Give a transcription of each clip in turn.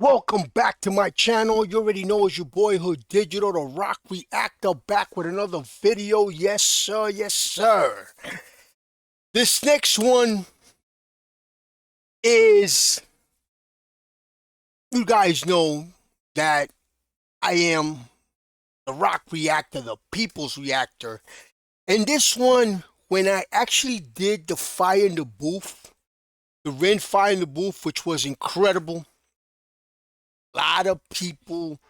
Welcome back to my channel. You already know it's your boy Hood Digital, the Rock Reactor, back with another video. Yes, sir. Yes, sir. This next one is, you guys know that I am the Rock Reactor, the People's Reactor. And this one, when I actually did the Fire in the Booth, the Ren Fire in the Booth, which was incredible, a lot of people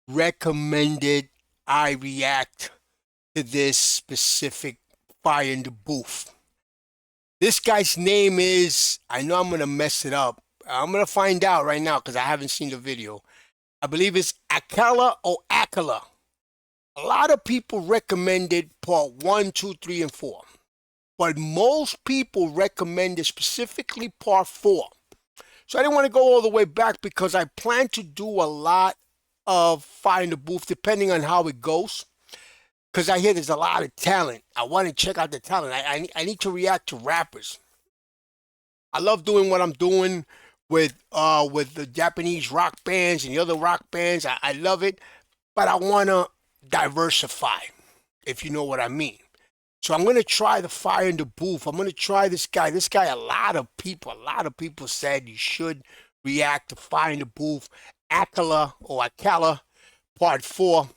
recommended I react to this specific Fire in the Booth. This guy's name is, I know I'm going to mess it up. I'm going to find out right now because I haven't seen the video. I believe it's Akala or Akala. A lot of people recommended part 1, 2, 3, and 4. But most people recommended specifically part 4. So I didn't want to go all the way back because I plan to do a lot of Fire in the Booth depending on how it goes. Because I hear there's a lot of talent. I want to check out the talent. I need to react to rappers. I love doing what I'm doing with the Japanese rock bands and the other rock bands. I love it. But I want to diversify, if you know what I mean. So I'm going to try the Fire in the Booth. I'm going to try this guy. This guy, a lot of people said you should react to Fire in the Booth, Akala or Akala, part 4.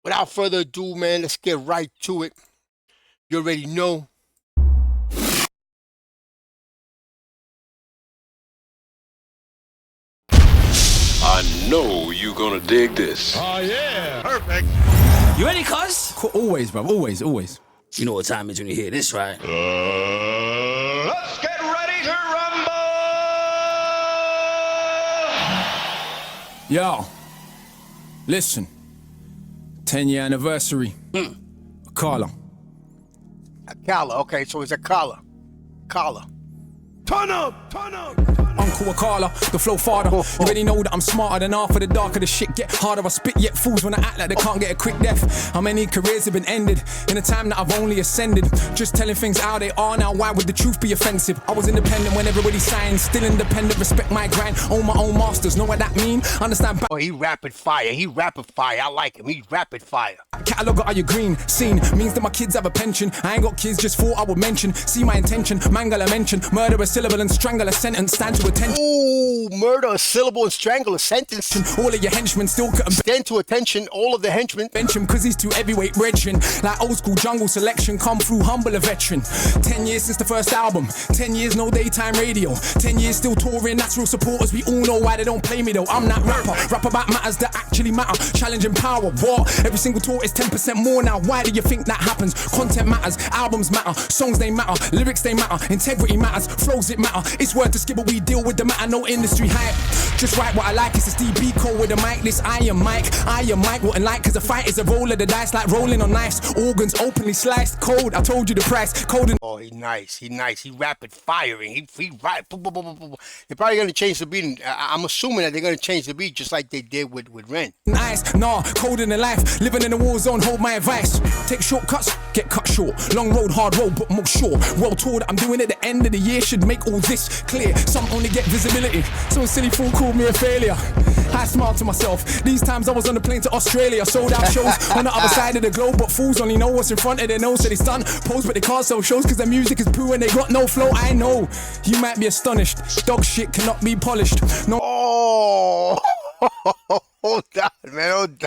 Without further ado, man, let's get right to it. You already know. I know you're gonna dig this. Oh, yeah. Perfect. You ready, cuz? Always, bro. Always. You know what time it is when you hear this, right? Let's get ready to rumble. Yo, listen. 10-year anniversary. Akala. Akala. Okay, so it's Akala. Akala. Turn up, turn up. Uncle Akala, the flow father. You already know that I'm smarter than half of the darker the shit get harder. I spit yet fools when I act like they can't get a quick death. How many careers have been ended in a time that I've only ascended? Just telling things how they are now, why would the truth be offensive? I was independent when everybody signed, still independent, respect my grind, own my own masters, know what that mean? Understand. Oh, he rapid fire. He rapid fire. I like him. He's rapid fire. Catalog, are you green? Seen means that my kids have a pension. I ain't got kids, just thought I would mention. See my intention, mangle a mention, murder a syllable and strangle a sentence. Stand to attention. Ooh, murder a syllable and strangle a sentence. All of your henchmen still couldn't Stand to attention, all of the henchmen. bench him cause he's too heavyweight brethren. Like old school jungle selection, come through humble a veteran. 10 years since the first album, 10 years no daytime radio, 10 years still touring, that's real supporters. We all know why they don't play me though. I'm that rapper, rap about matters that actually matter. Challenging power, what? Every single tour is 10% more now. Why do you think that happens? Content matters, albums matter, songs they matter, lyrics they matter, integrity matters, flows it matter. It's worth the skip but we deal with the matter, no industry hype. Just write what I like, it's a DB code with a mic. This I am Mike, wouldn't like cause a fight is a roll of the dice like rolling on knives. Organs openly sliced, cold, I told you the price. Cold and Oh, he nice. He rapid firing. He right. They're probably gonna change the beat. I'm assuming that they're gonna change the beat just like they did with Ren. ice, nah, cold in the life, living in a war zone, hold my advice. Take shortcuts, get cut short. Long road, hard road, but more sure. World tour that I'm doing at the end of the year should make all this clear. Some only get visibility, so a silly fool called me a failure. I smiled to myself. These times I was on the plane to Australia, sold out shows on the other side of the globe, but fools only know what's in front of their nose. So they stun, pose, but they can't sell shows cause their music is poo and they got no flow. I know, you might be astonished. Dog shit cannot be polished. No. Oh, hold on, man.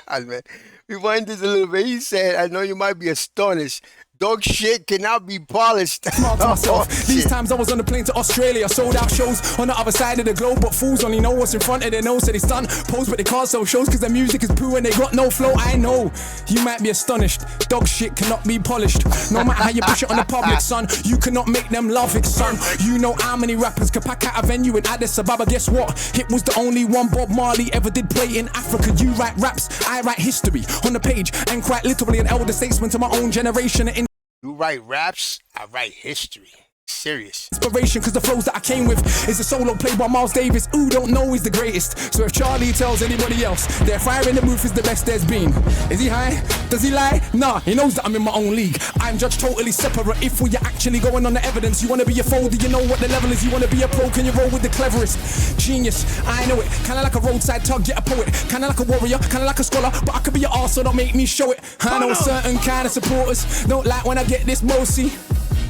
Rewind this a little bit. He said, I know you might be astonished. Dog shit cannot be polished. Smile to myself. These times I was on the plane to Australia, sold out shows on the other side of the globe, but fools only know what's in front of their nose. So they stun, pose, but they can't sell shows cause their music is poo and they got no flow. I know, you might be astonished. Dog shit cannot be polished. No matter how you push it on the public, son, you cannot make them love it, son. You know how many rappers could pack out a venue in Addis Ababa. Guess what? It was the only one Bob Marley ever did play in Africa. You write raps, I write history on the page, and quite literally an elder statesman to my own generation. You write raps, I write history. Serious. Inspiration, cause the flows that I came with is a solo played by Miles Davis. Ooh, don't know he's the greatest. So if Charlie tells anybody else their fire in the booth is the best there's been, is he high? Does he lie? Nah, he knows that I'm in my own league. I'm judged totally separate. If we're actually going on the evidence, you wanna be a foe, do you know what the level is? You wanna be a pro, can you roll with the cleverest? Genius, I know it. Kinda like a roadside tug, get a poet. Kinda like a warrior, kinda like a scholar, but I could be an arse, so don't make me show it. I know certain kind of supporters don't like when I get this bossy.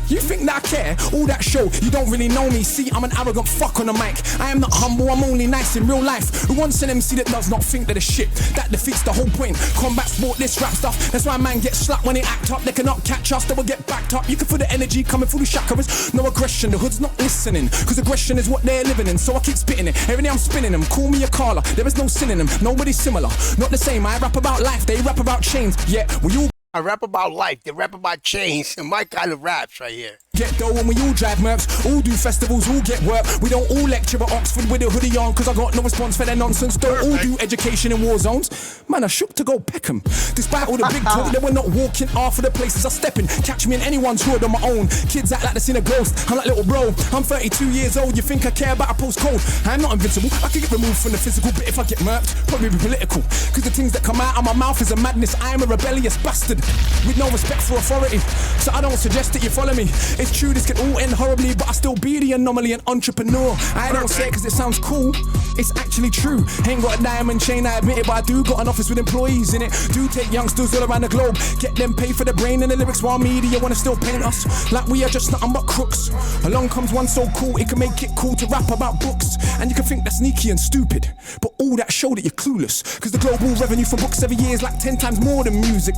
You think that I care? All that show, you don't really know me. See, I'm an arrogant fuck on the mic. I am not humble, I'm only nice in real life. Who wants an MC that does not think that a shit? That defeats the whole point. Combat sport, this rap stuff. That's why man gets slapped when they act up. They cannot catch us, they will get backed up. You can feel the energy coming through the chakras. No aggression, the hood's not listening. Cause aggression is what they're living in. So I keep spitting it. Every day I'm spinning them. Call me Akala. There is no synonym. Nobody's similar. Not the same. I rap about life, they rap about chains. Yeah, we all I rap about life, they rap about chains, and my kind of raps right here. get dough and we all drive mercs, all do festivals, all get work. We don't all lecture at Oxford with a hoodie on, cause I got no response for their nonsense. Don't all do education in war zones. Man, I shook to go Peckham. Despite all the big talk, they were not walking half of the places I step in. Catch me in anyone's hood on my own. Kids act like they've seen a ghost. I'm like, little bro, I'm 32 years old. You think I care about a postcode? I'm not invincible. I could get removed from the physical, but if I get murked, probably be political. Cause the things that come out of my mouth is a madness. I am a rebellious bastard with no respect for authority. So I don't suggest that you follow me. It's true, this could all end horribly, but I still be the anomaly, an entrepreneur. I don't say it cause it sounds cool. It's actually true. Ain't got a diamond chain, I admit it, but I do got an office with employees in it. Do take youngsters all around the globe, get them paid for the brain and the lyrics, while media wanna still paint us like we are just nothing but crooks. Along comes one so cool, it can make it cool to rap about books. And you can think that's sneaky and stupid, but all that show that you're clueless. Cause the global revenue from books every year is like 10 times more than music.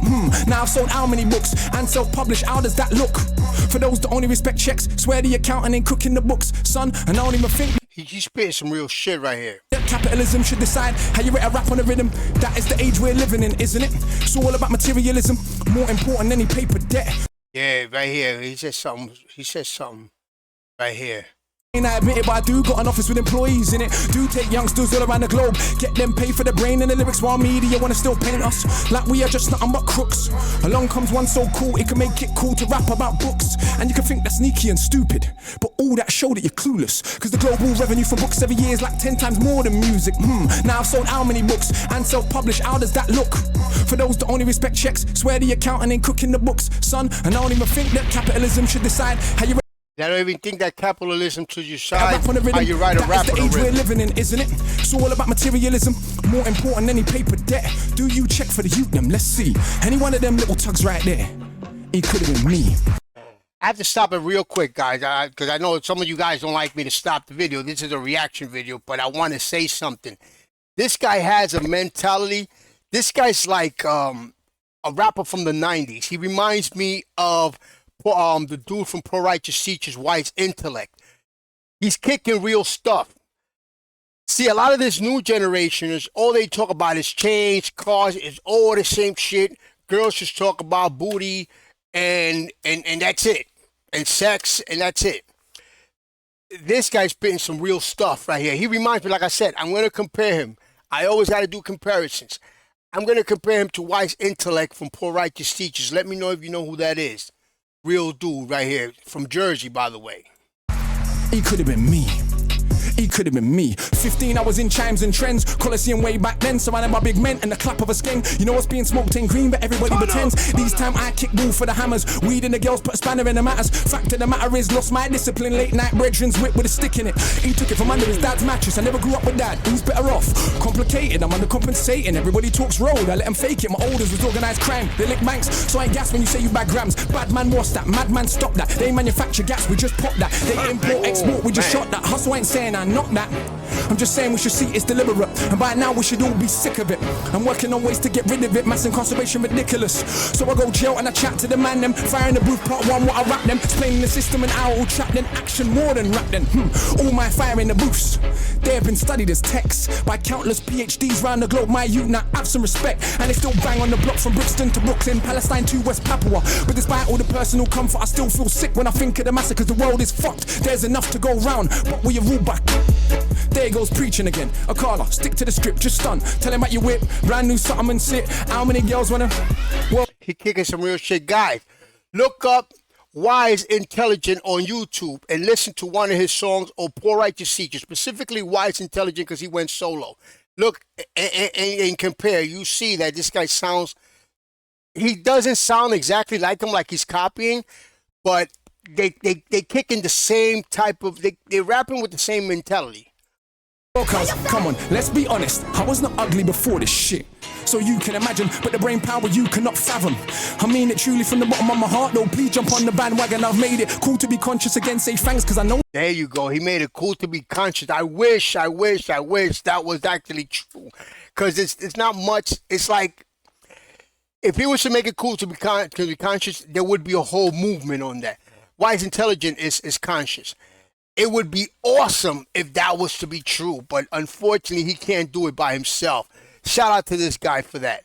Now I've sold how many books and self-published, how does that look? For those that only respect checks, swear the accountant ain't cooking the books, son, and I don't even think He's spitting some real shit right here. capitalism should decide how you rate a rap on a rhythm. That is the age we're living in, isn't it? It's all about materialism, more important than any paper debt. Yeah, right here. He says something right here. I admit it, but I do got an office with employees in it. Do take youngsters all around the globe, get them paid for the brain and the lyrics, while media wanna still paint us like we are just nothing but crooks. Along comes one so cool, it can make it cool to rap about books. And you can think that's sneaky and stupid, but all that show that you're clueless. Cause the global revenue from books every year is like 10 times more than music. Now I've sold how many books and self-published, how does that look? For those that only respect checks, swear the accountant ain't cooking the books, son. And I don't even think that capitalism should decide how you I don't even think that capitalism to your side, rap on a rhythm. how you write a That rap is on the a age we're rhythm. living in, isn't it? It's all about materialism, more important than any paper debt. Do you check for the youth them? Let's see. Any one of them little tugs right there, it could have been me. I have to stop it real quick, guys, because I know some of you guys don't like me to stop the video. This is a reaction video, but I want to say something. This guy has a mentality. This guy's like a rapper from the 90s. He reminds me of the dude from Pro Righteous Teachers, Wise Intellect. He's kicking real stuff. See, a lot of this new generation is all they talk about is chains, cars, is all the same shit. Girls just talk about booty and that's it. And sex, and that's it. This guy's spitting some real stuff right here. He reminds me, like I said, I'm going to compare him. I always got to do comparisons. I'm going to compare him to Wise Intellect from Poor Righteous Teachers. Let me know if you know who that is. Real dude right here, from Jersey, by the way. It could have been me. It could have been me. 15, I was in chimes and trends. Coliseum way back then, surrounded by big men and the clap of a skeng. You know what's being smoked ain't green, but everybody pretends. These time I kick ball for the hammers. Weed in the girls, put a spanner in the matters. Fact of the matter is, lost my discipline. Late night brethren's whip with a stick in it. He took it from under his dad's mattress. I never grew up with dad. Who's better off? Complicated, I'm undercompensating. Everybody talks road, I let them fake it. My oldest was organised crime. They lick banks, so I ain't gas when you say you bag grams. Bad man, what's that? Madman, stop that. They manufacture gas, we just pop that. They import, export, we just shot that. Hustle ain't saying I knock that. I'm just saying we should see it's deliberate, and by now we should all be sick of it. I'm working on ways to get rid of it, mass incarceration ridiculous. So I go jail and I chat to the man them, fire in the booth part 1 what I rap them, explaining the system and how all trap then, action more than rap then. All my fire in the booths, they have been studied as texts by countless PhDs round the globe. My youth now have some respect, and they still bang on the block from Brixton to Brooklyn, Palestine to West Papua. But despite all the personal comfort, I still feel sick when I think of the massacres. The world is fucked, there's enough to go round, but we are ruled back. There goes preaching again. Akala, stick to the script, just stun. Tell him about your whip, brand new something and sit. How many girls wanna? Well, He kicking some real shit. Guys, look up Wise Intelligent on YouTube and listen to one of his songs or Poor Righteous Seeker, specifically Wise Intelligent because he went solo. Look and compare. You see that this guy sounds, he doesn't sound exactly like him, like he's copying, but they kick in the same type of, they're rapping with the same mentality. Cause, come on, let's be honest, I was not ugly before this shit. So you can imagine, but the brain power you cannot fathom. I mean it truly from the bottom of my heart, though. Please jump on the bandwagon, I've made it cool to be conscious again, say thanks, cause I know. There you go, he made it cool to be conscious. I wish that was actually true. Cause it's not much, it's like, if he was to make it cool to be conscious, there would be a whole movement on that. Wise Intelligent is conscious. It would be awesome if that was to be true, but unfortunately, he can't do it by himself. Shout out to this guy for that.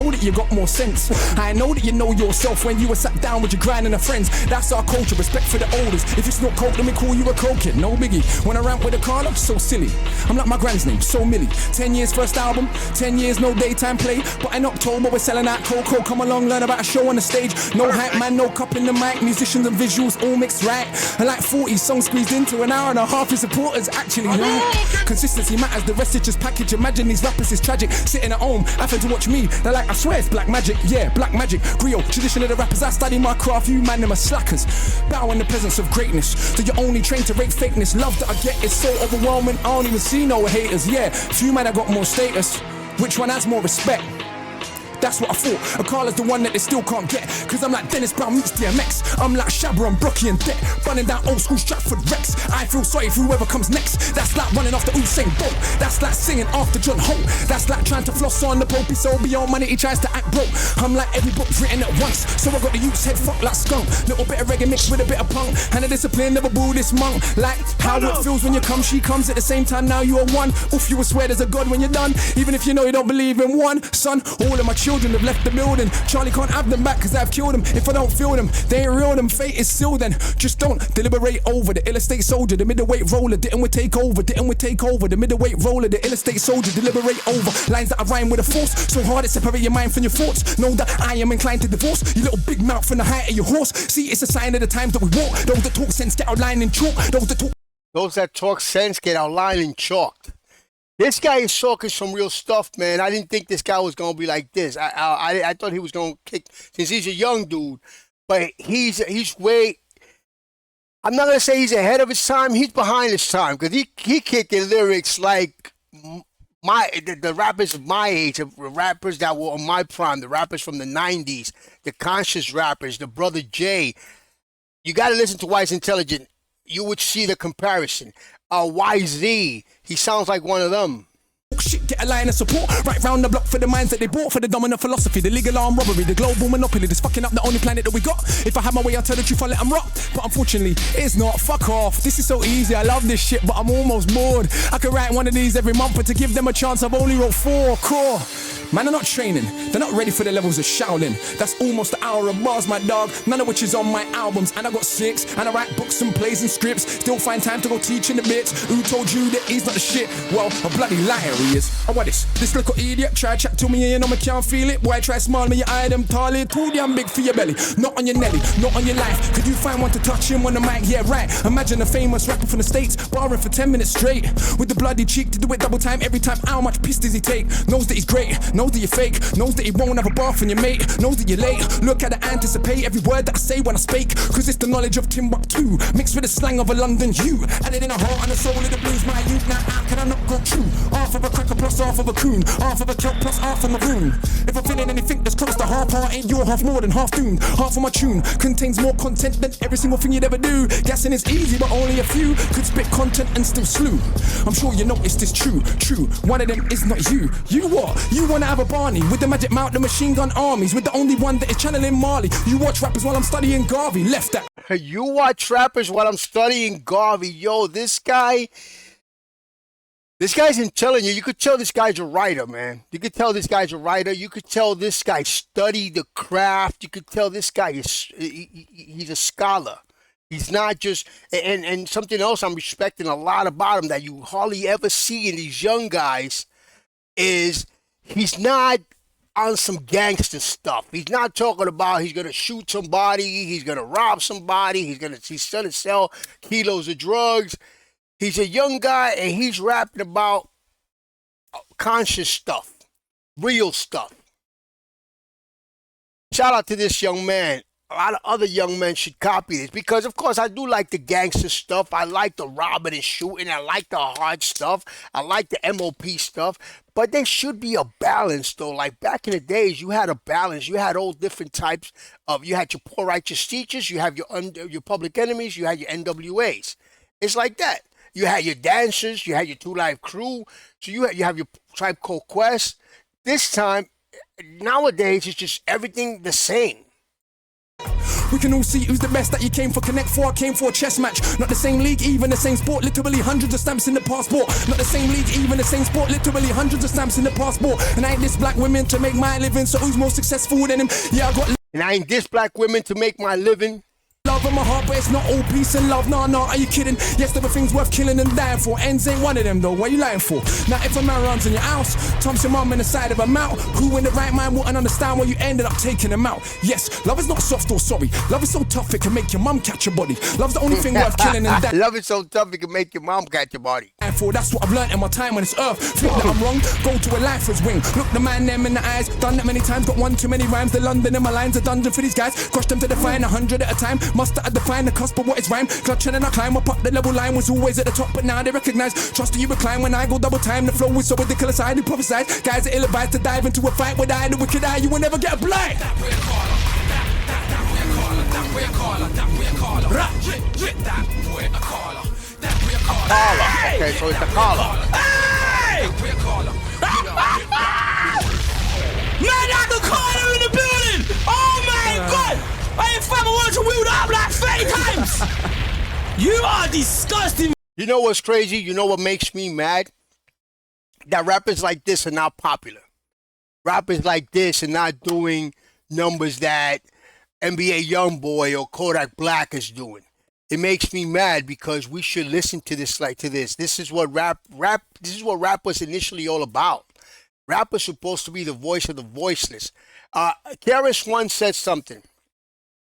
I know that you got more sense. I know that you know yourself when you were sat down with your grind and the friends. That's our culture, respect for the elders. If it's not coke, let me call you a coke kid. No biggie. When I rant with Akala, so silly. I'm like my grand's name, so Millie. 10 years first album, 10 years no daytime play. But in October we're selling out cocoa. Come along, learn about a show on the stage. No hype man, no cup in the mic. Musicians and visuals all mixed right. And like 40 songs squeezed into an hour and a half. His supporters actually right. Consistency matters, the rest is just package. Imagine these rappers is tragic. Sitting at home, having to watch me. They're like, I swear it's black magic. Yeah, black magic, griot, tradition of the rappers. I study my craft, you man, them are slackers. Bow in the presence of greatness, so you're only trained to rate fakeness. Love that I get is so overwhelming, I don't even see no haters. Yeah, few man I got more status. Which one has more respect? That's what I thought. Akala's the one that they still can't get. Cause I'm like Dennis Brown meets DMX. I'm like Shabba and Brocky and Deck. Running down old school Stratford Rex. I feel sorry for whoever comes next. That's like running after Usain Bolt. That's like singing after John Holt. That's like trying to floss on the Pope. He's so beyond money, he tries to act broke. I'm like every book written at once. So I got the youth's head fucked like skunk. Little bit of reggae mixed with a bit of punk. And a discipline, never Buddhist monk. Like how it feels when you come, she comes at the same time. Now you are one. Oof, you will swear there's a God when you're done. Even if you know you don't believe in one. Son, all of my children have left the building. Charlie can't have them back cause I've killed them. If I don't feel them, they ain't real, them fate is sealed then. Just don't deliberate over the ill estate soldier, the middleweight roller. Didn't we take over, didn't we take over? The middleweight roller, the ill estate soldier, deliberate over. Lines that I rhyme with a force, so hard it separate your mind from your thoughts. Know that I am inclined to divorce your little big mouth from the height of your horse. See, it's a sign of the times that we walk. Those that talk sense get outlined in chalk. Those that talk sense get outlined in chalk. This guy is talking some real stuff, man. I didn't think this guy was gonna be like this. I thought he was gonna kick, since he's a young dude, but he's way. I'm not gonna say he's ahead of his time. He's behind his time because he kicking lyrics like the rappers of my age, the rappers that were on my prime, the rappers from the '90s, the conscious rappers, the Brother Jay. You got to listen to Wise Intelligent. You would see the comparison. YZ, he sounds like one of them. Shit, get a line of support right round the block for the minds that they bought, for the dominant philosophy, the legal armed robbery, the global monopoly that's fucking up the only planet that we got. If I had my way, I'd tell the truth, I'd let them rock. But unfortunately, it's not. Fuck off. This is so easy. I love this shit, but I'm almost bored. I could write one of these every month, but to give them a chance, I've only wrote 4 core. Man, they're not training. They're not ready for the levels of Shaolin. That's almost an hour of bars, my dog. None of which is on my albums. And I got 6. And I write books and plays and scripts. Still find time to go teaching the bits. Who told you that he's not the shit? Well, a bloody liar he is. Oh, what is? This little idiot try chat to me and you know me can't feel it. Boy, try smile me, your eye them tall. Too damn big for your belly. Not on your nelly, not on your life. Could you find one to touch him on the mic? Yeah, right. Imagine a famous rapper from the States barring for 10 minutes straight. With the bloody cheek to do it double time every time. How much piss does he take? Knows that he's great. Knows that you're fake. Knows that he won't have a bath on your mate. Knows that you're late. Look at the anticipate every word that I say when I speak. Cause it's the knowledge of Timbuktu mixed with the slang of a London Jew. Added in a heart and a soul of the blues. My youth, now how can I not go true? Half of a cracker plus half of a coon. Half of a kelp plus half of a maroon. If I'm feeling anything that's close to half heart, ain't your half more than half doomed. Half of my tune contains more content than every single thing you'd ever do. Guessing is easy, but only a few could spit content and still slew. I'm sure you noticed this true. One of them is not you. You what? You wanna have a Barney with the magic mount, the machine gun armies, with the only one that is channeling Marley. You watch rappers while I'm studying Garvey. Left that. You watch rappers while I'm studying Garvey. Yo, this guy's telling you. You could tell this guy's a writer, man. You could tell this guy's a writer. You could tell this guy studied the craft. You could tell this guy he's a scholar. He's not just, and something else I'm respecting a lot about him that you hardly ever see in these young guys is he's not on some gangster stuff. He's not talking about he's gonna shoot somebody, he's gonna rob somebody, he's gonna sell kilos of drugs. He's a young guy and he's rapping about conscious stuff, real stuff. Shout out to this young man. A lot of other young men should copy this because, of course, I do like the gangster stuff. I like the robbing and shooting. I like the hard stuff. I like the MOP stuff. But there should be a balance, though. Like back in the days, you had a balance. You had all different types of. You had your poor righteous teachers. You have your public enemies. You had your NWAs. It's like that. You had your dancers. You had your 2 Live Crew. So you have your Tribe Called Quest. This time, nowadays, it's just everything the same. We can all see who's the best that you came for. Connect 4, I came for a chess match. Not the same league, even the same sport. Literally hundreds of stamps in the passport. Not the same league, even the same sport. Literally hundreds of stamps in the passport. And I ain't this black women to make my living. So who's more successful than him? Yeah, I got. And I ain't this black women to make my living. Love in my heart, but it's not all peace and love. Nah, are you kidding? Yes, there were things worth killing and dying for. Ends ain't one of them though, what you lying for? Now if a man runs in your house, Tom's your mum in the side of a mouth, who in the right mind wouldn't understand why you ended up taking him out? Yes, love is not soft or sorry. Love is so tough it can make your mum catch your body. Love's the only thing worth killing and dying. Love is so tough it can make your mom catch your body. For that's what I've learned in my time on this earth. Think that I'm wrong, go to a lifer's wing. Look the man them in the eyes, done that many times, got one too many rhymes. The London in my lines, a dungeon for these guys. Crush them to define 100 at a time. Must have defined the cusp of what is rhyme. Clutching and I climb up the level line was always at the top, but now they recognize. Trust you recline when I go double time. The flow is so ridiculous, I do prophesied. Guys are ill-advised to dive into a fight with I, the wicked eye. You will never get a blind. That way caller, that way caller, that way caller, that way caller. Akala. Okay, so it's Akala. Hey! Man, I can call her in the building! Oh my God! I ain't fam, I want to wheel up like 30 times! You are disgusting! You know what's crazy? You know what makes me mad? That rappers like this are not popular. Rappers like this are not doing numbers that NBA Youngboy or Kodak Black is doing. It makes me mad because we should listen to this like to this. This is what this is what rap was initially all about. Rap is supposed to be the voice of the voiceless. Karis once said something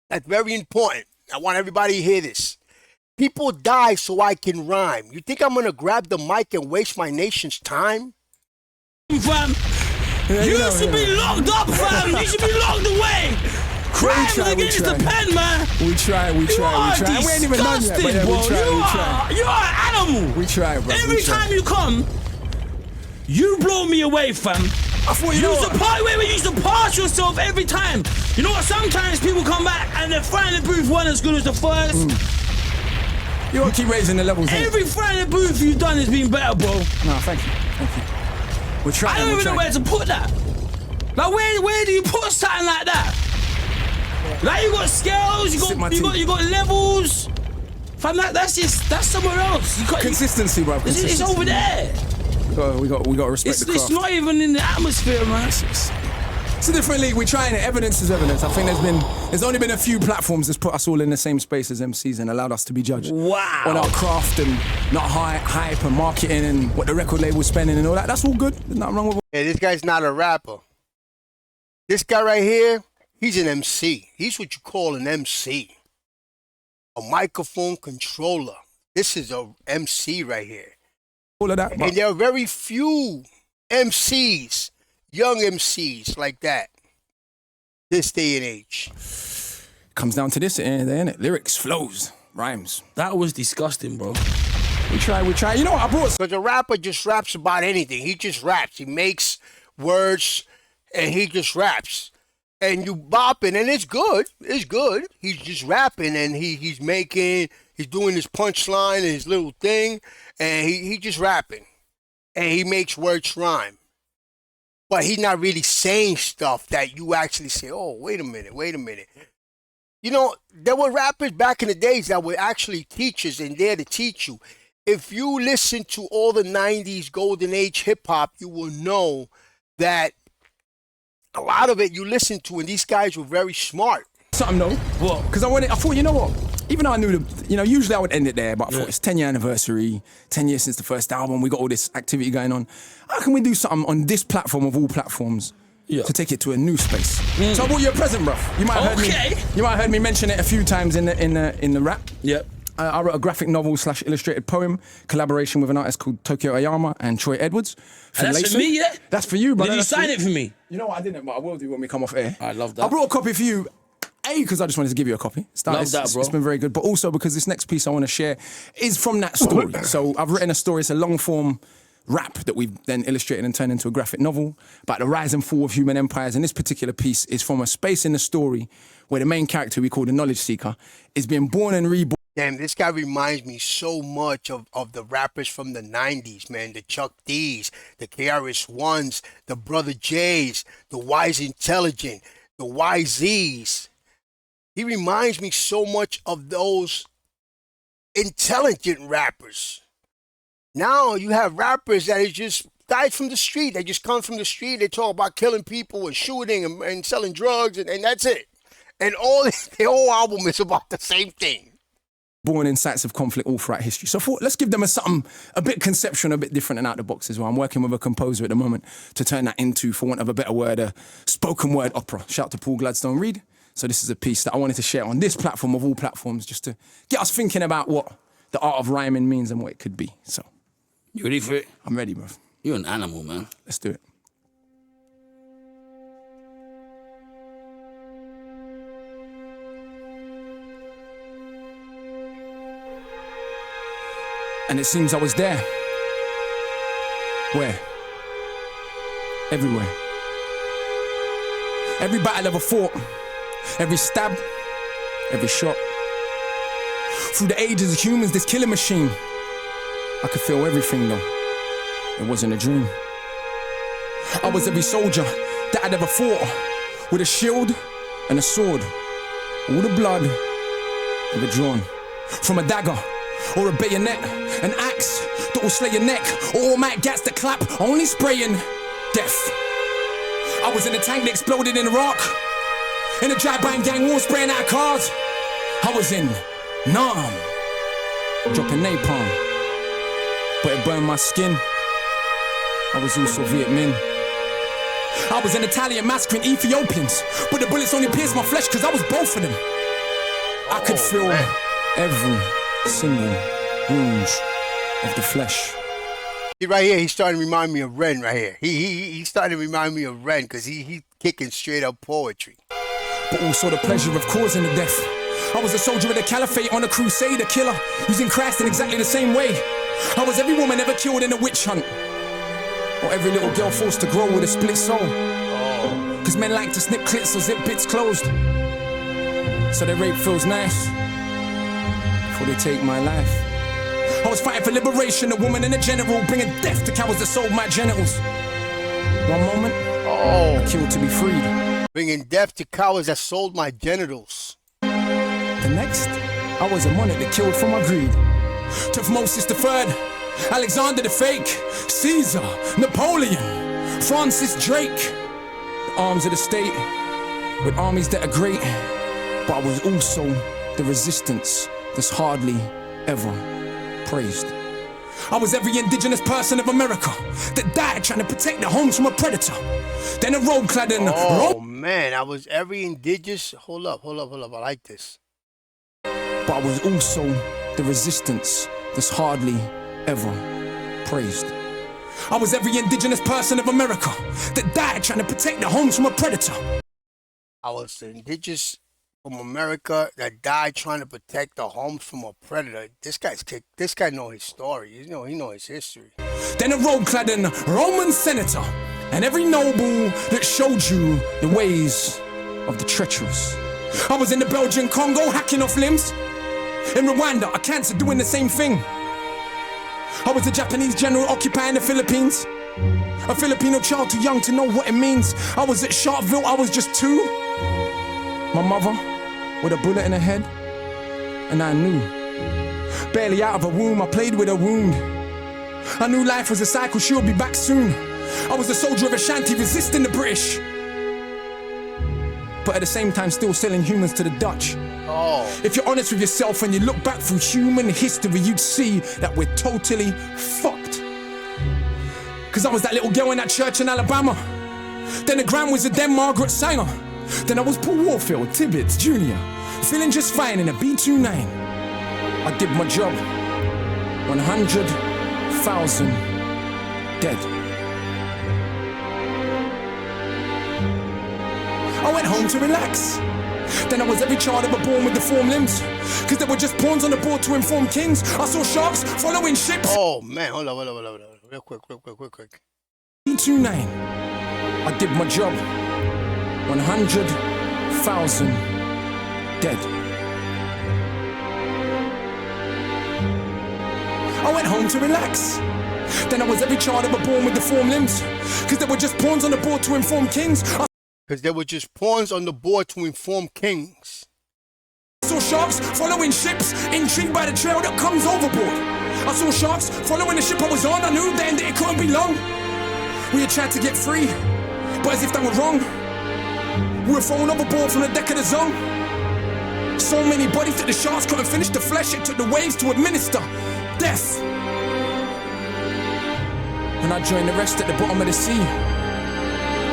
that's very important. I want everybody to hear this. People die so I can rhyme. You think I'm gonna grab the mic and waste my nation's time? Fam, you should be locked up, fam. You should be locked away. Crimes against the pen, man. We try. We ain't even done yet, but yeah, bro. we try. You are an animal. We try, bro. Every time you come, you blow me away, fam. I thought you used to pass yourself every time. You know what? Sometimes people come back and the fireinthebooth one as good as the first. You want to keep raising the levels. Every fireinthebooth you've done has been better, bro. No, thank you. We're trying. I don't even know where to put that. Like, where do you put something like that? Like, you got scales, you got levels. Fam, that's somewhere else. Consistency, bro. It's over there. We got to respect the craft. It's not even in the atmosphere, man. It's a different league. We're trying it. Evidence is evidence. I think there's only been a few platforms that's put us all in the same space as MCs and allowed us to be judged. Wow. On our craft and not hype and marketing and what the record label's spending and all that. That's all good. There's nothing wrong with it. Hey, this guy's not a rapper. This guy right here, he's an MC. He's what you call an MC. A microphone controller. This is a MC right here. All of that. And there are very few MCs, young MCs like that, this day and age. Comes down to this, innit? Lyrics, flows, rhymes. That was disgusting, bro. We try. You know what? I brought... Because a rapper just raps about anything. He just raps. He makes words and he just raps. And you bopping, and it's good. It's good. He's just rapping and he's doing his punchline and his little thing, and he just rapping. And he makes words rhyme. But he's not really saying stuff that you actually say, oh, wait a minute. You know, there were rappers back in the days that were actually teachers and there to teach you. If you listen to all the 90s golden age hip-hop, you will know that a lot of it you listen to, and these guys were very smart. Something though. What? Because I thought, you know what? Even though I knew usually I would end it there, but I thought it's 10-year anniversary, 10 years since the first album, we got all this activity going on. How can we do something on this platform of all platforms to take it to a new space. So I bought you a present, bruv. You might have heard me. You might have heard me mention it a few times in the rap. Yep. I wrote a graphic novel / illustrated poem collaboration with an artist called Tokyo Ayama and Troy Edwards. And that's for me, yeah? That's for you, brother. Did you sign it for me? You know what? I didn't, but I will do when we come off air. I love that. I brought a copy for you. Because I just wanted to give you a copy. Love that, bro. It's been very good. But also because this next piece I want to share is from that story. So I've written a story. It's a long-form rap that we've then illustrated and turned into a graphic novel about the rise and fall of human empires. And this particular piece is from a space in the story where the main character, we call the Knowledge Seeker, is being born and reborn. Damn, this guy reminds me so much of the rappers from the 90s, man. The Chuck D's, the KRS-Ones, the Brother J's, the Wise Intelligent, the YZs. He reminds me so much of those intelligent rappers. Now you have rappers that is just guys from the street. They just come from the street. They talk about killing people and shooting and selling drugs and that's it. And their whole album is about the same thing. Born in sites of conflict all throughout history. So I thought, let's give them something a bit conceptual, a bit different and out the box as well. I'm working with a composer at the moment to turn that into, for want of a better word, a spoken word opera. Shout out to Paul Gladstone Reed. So this is a piece that I wanted to share on this platform of all platforms, just to get us thinking about what the art of rhyming means and what it could be. So, You ready for it? I'm ready, bro. You're an animal, man. Let's do it. And it seems I was there. Where? Everywhere. Every battle ever fought. Every stab, every shot. Through the ages of humans, this killing machine. I could feel everything though. It wasn't a dream. I was every soldier that I'd ever fought, with a shield and a sword. All the blood ever drawn. From a dagger or a bayonet, an axe that will slay your neck, or automatic gats that clap, only spraying death. I was in a tank that exploded in Iraq. In a drive-by gang war spraying out cars. I was in Nam, dropping napalm, but it burned my skin. I was also Viet Minh. I was an Italian massacring Ethiopians, but the bullets only pierced my flesh because I was both of them. I could feel every single wound of the flesh. Right here, he's starting to remind me of Ren right here. He's starting to remind me of Ren because he's kicking straight up poetry. But also the pleasure of causing the death. I was a soldier of the caliphate on a crusade, a killer, using Christ in exactly the same way. I was every woman ever killed in a witch hunt, or every little girl forced to grow with a split soul. Cause men like to snip clits or zip bits closed, so their rape feels nice before they take my life. I was fighting for liberation, a woman and a general, bringing death to cowards that sold my genitals. One moment, I killed to be freed. Bringing death to cowards that sold my genitals. The next, I was a monarch that killed for my greed. Tutmosis III, Alexander the Fake, Caesar, Napoleon, Francis Drake. The arms of the state, with armies that are great. But I was also the resistance that's hardly ever praised. I was every indigenous person of America that died trying to protect their homes from a predator. Then a robe-clad in Man, I was every indigenous. Hold up. I like this. But I was also the resistance that's hardly ever praised. I was every indigenous person of America that died trying to protect their homes from a predator. I was the indigenous from America that died trying to protect the homes from a predator. This guy know his story. He know his history. Then a robe-clad in Roman senator, and every noble that showed you the ways of the treacherous. I was in the Belgian Congo hacking off limbs. In Rwanda, a cancer doing the same thing. I was a Japanese general occupying the Philippines. A Filipino child too young to know what it means. I was at Sharpeville, I was just 2. My mother with a bullet in her head, and I knew. Barely out of her womb, I played with her wound. I knew life was a cycle, she'll be back soon. I was a soldier of Ashanti resisting the British, but at the same time still selling humans to the Dutch. If you're honest with yourself and you look back through human history, you'd see that we're totally fucked. Cause I was that little girl in that church in Alabama Then the Grand Wizard, then Margaret Sanger. Then I was Paul Warfield, Tibbets, Jr. Feeling just fine in a B29. I did my job. 100,000 dead. I went home to relax. Then I was every child ever born with deformed limbs. Cause there were just pawns on the board to inform kings. I saw sharks following ships. Oh man, hold on. Real quick. 29. I did my job. 100,000 dead. I went home to relax. Then I was every child ever born with deformed limbs. Cause there were just pawns on the board to inform kings. Because there were just pawns on the board to inform kings. I saw sharks following ships, intrigued by the trail that comes overboard. I saw sharks following the ship I was on. I knew then that it couldn't be long. We had tried to get free, but as if that were wrong, we were thrown overboard from the deck of the Zone. So many bodies that the sharks couldn't finish the flesh. It took the waves to administer death. And I joined the rest at the bottom of the sea.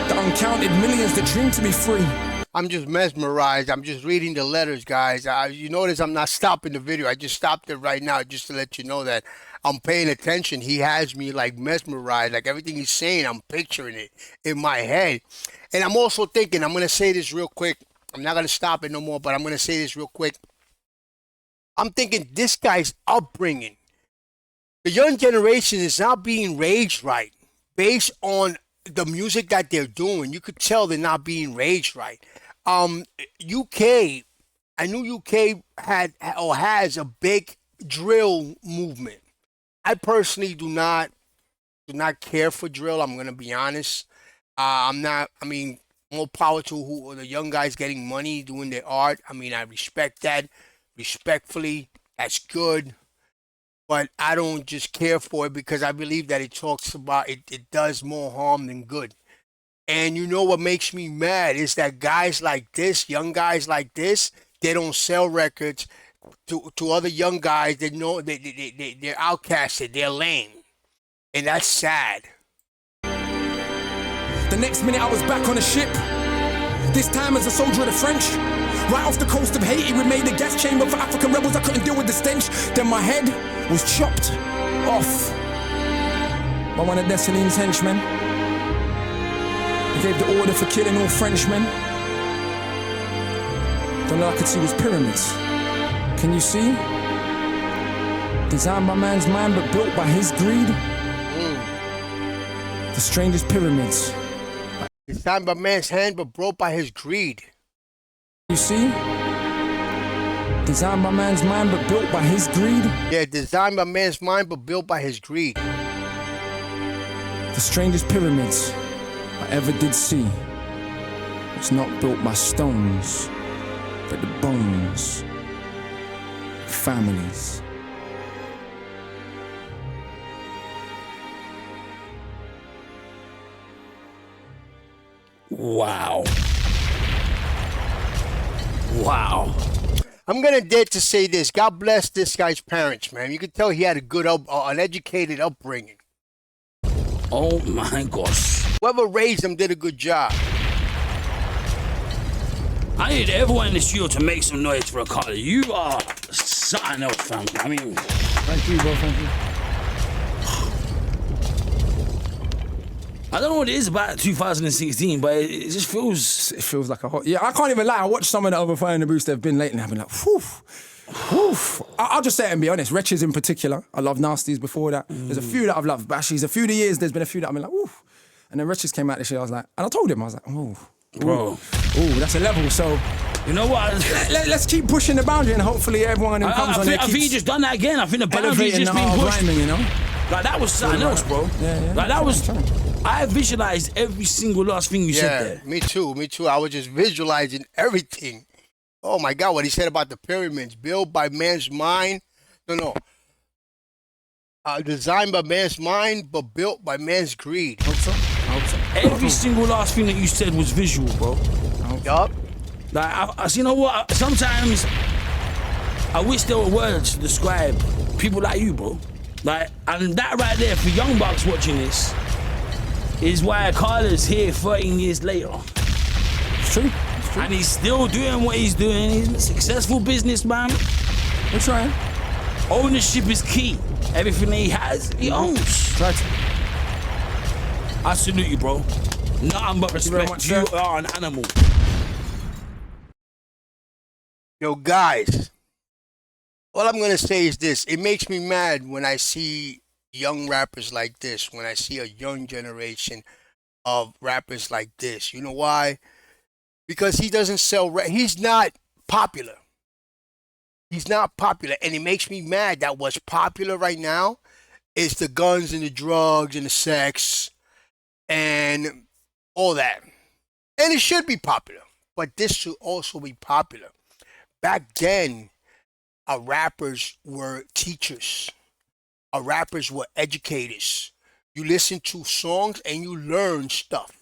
The uncounted millions that dream to be free. I'm just mesmerized. I'm just reading the letters, guys. You notice I'm not stopping the video. I just stopped it right now just to let you know that I'm paying attention. He has me like mesmerized. Like everything he's saying, I'm picturing it in my head. And I'm also thinking, I'm going to say this real quick. I'm not going to stop it no more, but I'm going to say this real quick. I'm thinking this guy's upbringing. The young generation is not being raised right based on the music that they're doing. You could tell they're not being raised right. UK, I knew UK had or has a big drill movement. I personally do not care for drill. I'm gonna be honest. More power to who the young guys getting money doing their art. I mean, I respect that. Respectfully, that's good. But I don't just care for it because I believe that it talks about it does more harm than good. And you know what makes me mad is that guys like this, young guys like this, they don't sell records to other young guys that know they're outcasted, they're lame. And that's sad. The next minute I was back on a ship. This time as a soldier of the French. Right off the coast of Haiti, we made a gas chamber for African rebels. I couldn't deal with the stench. Then my head was chopped off by one of Dessalines' henchmen. He gave the order for killing all Frenchmen. Then all I could see was pyramids. Can you see? Designed by man's mind but built by his greed. The strangest pyramids. Designed by man's hand but built by his greed. You see? Designed by man's mind but built by his greed. Yeah, designed by man's mind but built by his greed. The strangest pyramids I ever did see was not built by stones, but the bones of families. Wow. Wow. I'm gonna dare to say this. God bless this guy's parents, man. You could tell he had a good, an educated upbringing. Oh my gosh. Whoever raised him did a good job. I need everyone in the studio to make some noise for Akala. You are something else, fam. I mean, Thank you, bro. Thank you. I don't know what it is about 2016, but it just feels... It feels like a hot... Yeah, I can't even lie. I watched some of the other fireinthebooths they've been lately and I've been like, whew. I'll just say it and be honest. Wretches in particular. I love Nasties before that. There's a few that I've loved. But actually, there's a few of the years, there's been a few that I've been like, whew. And then Wretches came out this year, I was like... And I told him, I was like, oh... Bro. Ooh, that's a level, so... You know what? Let's keep pushing the boundary and hopefully everyone who comes on there I think he just done that again. I think the boundary's elevating just the been hard pushed. rhyming, you know? Like, that was something else, bro. Yeah. Like, that was... I visualized every single last thing you said there. Me too. I was just visualizing everything. Oh my God, what he said about the pyramids, built by man's mind. Designed by man's mind, but built by man's greed. Hope so. Every single last thing that you said was visual, bro. Yup. Like, you know what? Sometimes I wish there were words to describe people like you, bro. Like, and that right there, for young bucks watching this, is why Akala's here 13 years later. It's true. It's true. And he's still doing what he's doing. He's a successful businessman. We're trying. Ownership is key. Everything he has, he owns. Try to. I salute you, bro. Nothing but you very respect. much, You sir. are an animal. Yo, guys, all I'm gonna say is this: it makes me mad when I see young rappers like this. When I see a young generation of rappers like this. You know why? Because he doesn't sell. He's not popular. He's not popular, and it makes me mad that what's popular right now is the guns and the drugs and the sex and all that. And it should be popular, but this should also be popular. Back then, our rappers were teachers. Our rappers were educators. You listen to songs and you learn stuff.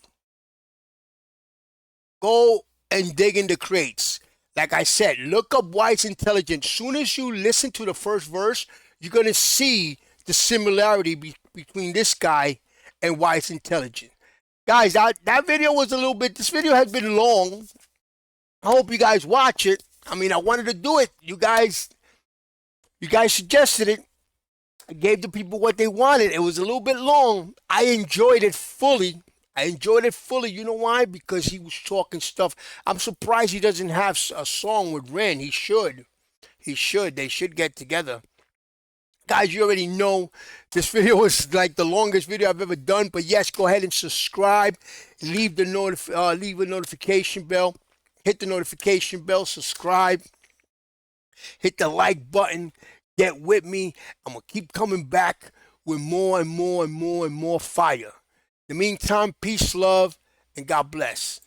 Go and dig in the crates. Like I said, look up White's Intelligence. Soon as you listen to the first verse, you're going to see the similarity between this guy and White's Intelligence. Guys, that video was a little bit, this video has been long. I hope you guys watch it. I mean, I wanted to do it. You guys suggested it. I gave the people what they wanted. It was a little bit long. I enjoyed it fully. You know why? Because he was talking stuff. I'm surprised he doesn't have a song with Ren. He should. They should get together. Guys, you already know this video is like the longest video I've ever done. But yes, go ahead and subscribe. Leave a notification bell. Hit the notification bell. Subscribe. Hit the like button. Get with me. I'm going to keep coming back with more and more fire. In the meantime, peace, love, and God bless.